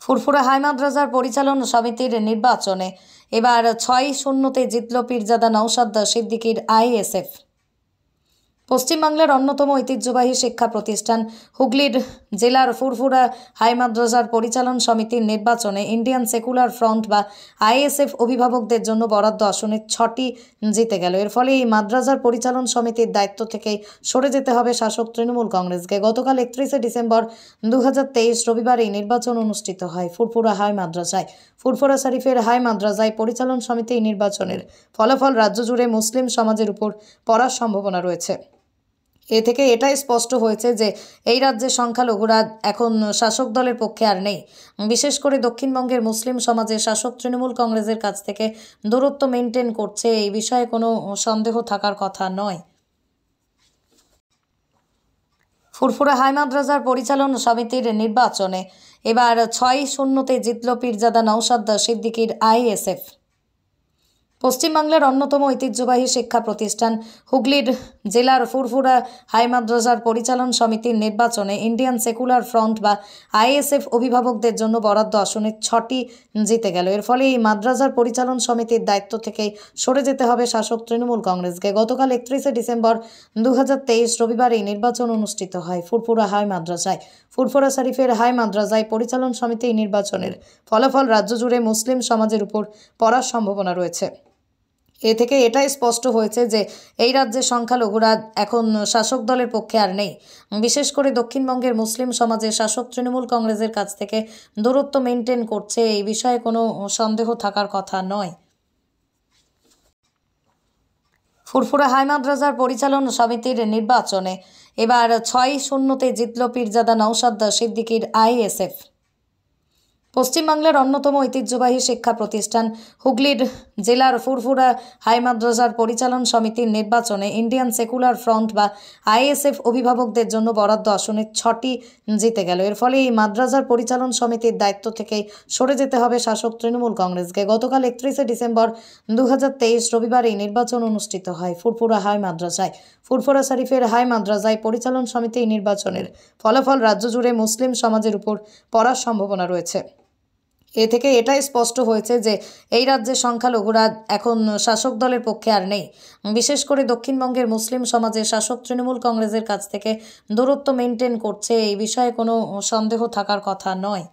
ফুরফুরা high মাদ্রাসার পরিচালন সমিতির নির্বাচনে এবার ৬-০তে জিতল পীরজাদা নওশাদ সিদ্দিকীর আইএসএফ। পশ্চিমবাংলার অন্যতম ঐতিহ্যবাহী শিক্ষা প্রতিষ্ঠান হুগলির জেলার ফুরফুরা হাই মাদ্রাসার পরিচালন সমিতির নির্বাচনে ইন্ডিয়ান সেকুলার ফ্রন্ট বা আইএসএফ অভিভাবকদের জন্য বরাদ্দ আসনে ৬টি জিতে গেল। এর ফলে এই মাদ্রাসার পরিচালন সমিতির দায়িত্ব থেকে সরে যেতে হবে শাসক তৃণমূল কংগ্রেসকে। গতকাল ৩১শে ডিসেম্বর ২০২৩ রবিবার এই নির্বাচন অনুষ্ঠিত হয় ফুরফুরা হাই মাদ্রাসায়। ফুরফুরা শরীফের হাই মাদ্রাসায় পরিচালন সমিতি এই নির্বাচনের ফলাফল রাজ্য জুড়ে মুসলিম সমাজের উপর পড়ার সম্ভাবনা রয়েছে। এ থেকে এটাই স্পষ্ট হয়েছে যে এই রাজ্যের সংখ্যালঘুরা এখন শাসক দলের পক্ষে আর নেই। বিশেষ করে দক্ষিণবঙ্গের মুসলিম সমাজে শাসক তৃণমূল কংগ্রেসের কাছ থেকে দূরত্ব মেনটেন করছে, এই বিষয়ে কোনো সন্দেহ থাকার কথা নয়। ফুরফুরা হাই মাদ্রাসার পরিচালন সমিতির নির্বাচনে এবার ৬-০তে জিতল পীরজাদা নওশাদ সিদ্দিকীর আইএসএফ। পশ্চিমবাংলার অন্যতম ঐতিহ্যবাহী শিক্ষা প্রতিষ্ঠান হুগলির জেলার ফুরফুরা হাই মাদ্রাসার পরিচালন সমিতির নির্বাচনে ইন্ডিয়ান সেকুলার ফ্রন্ট বা আইএসএফ অভিভাবকদের জন্য বরাদ্দ আসনে ৬টি জিতে গেল। এর ফলে এই মাদ্রাসার পরিচালন সমিতির দায়িত্ব থেকে সরে যেতে হবে শাসক তৃণমূল কংগ্রেসকে। গতকাল ৩১শে ডিসেম্বর ২০২৩ রবিবার এই নির্বাচন অনুষ্ঠিত হয় ফুরফুরা হাই মাদ্রাসায়। ফুরফুরা শরীফের হাই মাদ্রাসায় পরিচালন সমিতি নির্বাচনের ফলাফল রাজ্য জুড়ে মুসলিম সমাজের উপর পড়ার সম্ভাবনা রয়েছে। এ থেকে এটাই স্পষ্ট হয়েছে যে এই রাজ্যের সংখ্যালঘুরা এখন শাসক দলের পক্ষে আর নেই। বিশেষ করে দক্ষিণবঙ্গের মুসলিম সমাজে শাসক তৃণমূল কংগ্রেসের কাছ থেকে দূরত্ব মেনটেন করছে, এই বিষয়ে কোনো সন্দেহ থাকার কথা নয়। ফুরফুরা হাই মাদ্রাসার পরিচালন সমিতির নির্বাচনে এবার ৬-০তে জিতল পীরজাদা নওশাদ সিদ্দিকীর আইএসএফ। পশ্চিমবাংলার অন্যতম ঐতিহ্যবাহী শিক্ষা প্রতিষ্ঠান হুগলির জেলার ফুরফুরা হাই মাদ্রাসার পরিচালন সমিতির নির্বাচনে ইন্ডিয়ান সেকুলার ফ্রন্ট বা আইএসএফ অভিভাবকদের জন্য বরাদ্দ আসনে ৬টি জিতে গেল। এর ফলে এই মাদ্রাসার পরিচালন সমিতির দায়িত্ব থেকে সরে যেতে হবে শাসক তৃণমূল কংগ্রেসকে। গতকাল ৩১শে ডিসেম্বর ২০২৩ রবিবার এই নির্বাচন অনুষ্ঠিত হয় ফুরফুরা হাই মাদ্রাসায়। ফুরফুরা শরীফের হাই মাদ্রাসায় পরিচালন সমিতি নির্বাচনের ফলাফল রাজ্য জুড়ে মুসলিম সমাজের উপর পড়ার সম্ভাবনা রয়েছে। এ থেকে এটাই স্পষ্ট হয়েছে যে এই রাজ্যের সংখ্যালঘুরা এখন শাসক দলের পক্ষে আর নেই। বিশেষ করে দক্ষিণবঙ্গের মুসলিম সমাজে শাসক তৃণমূল কংগ্রেসের কাছ থেকে দূরত্ব মেনটেন করছে, এই বিষয়ে কোনো সন্দেহ থাকার কথা নয়।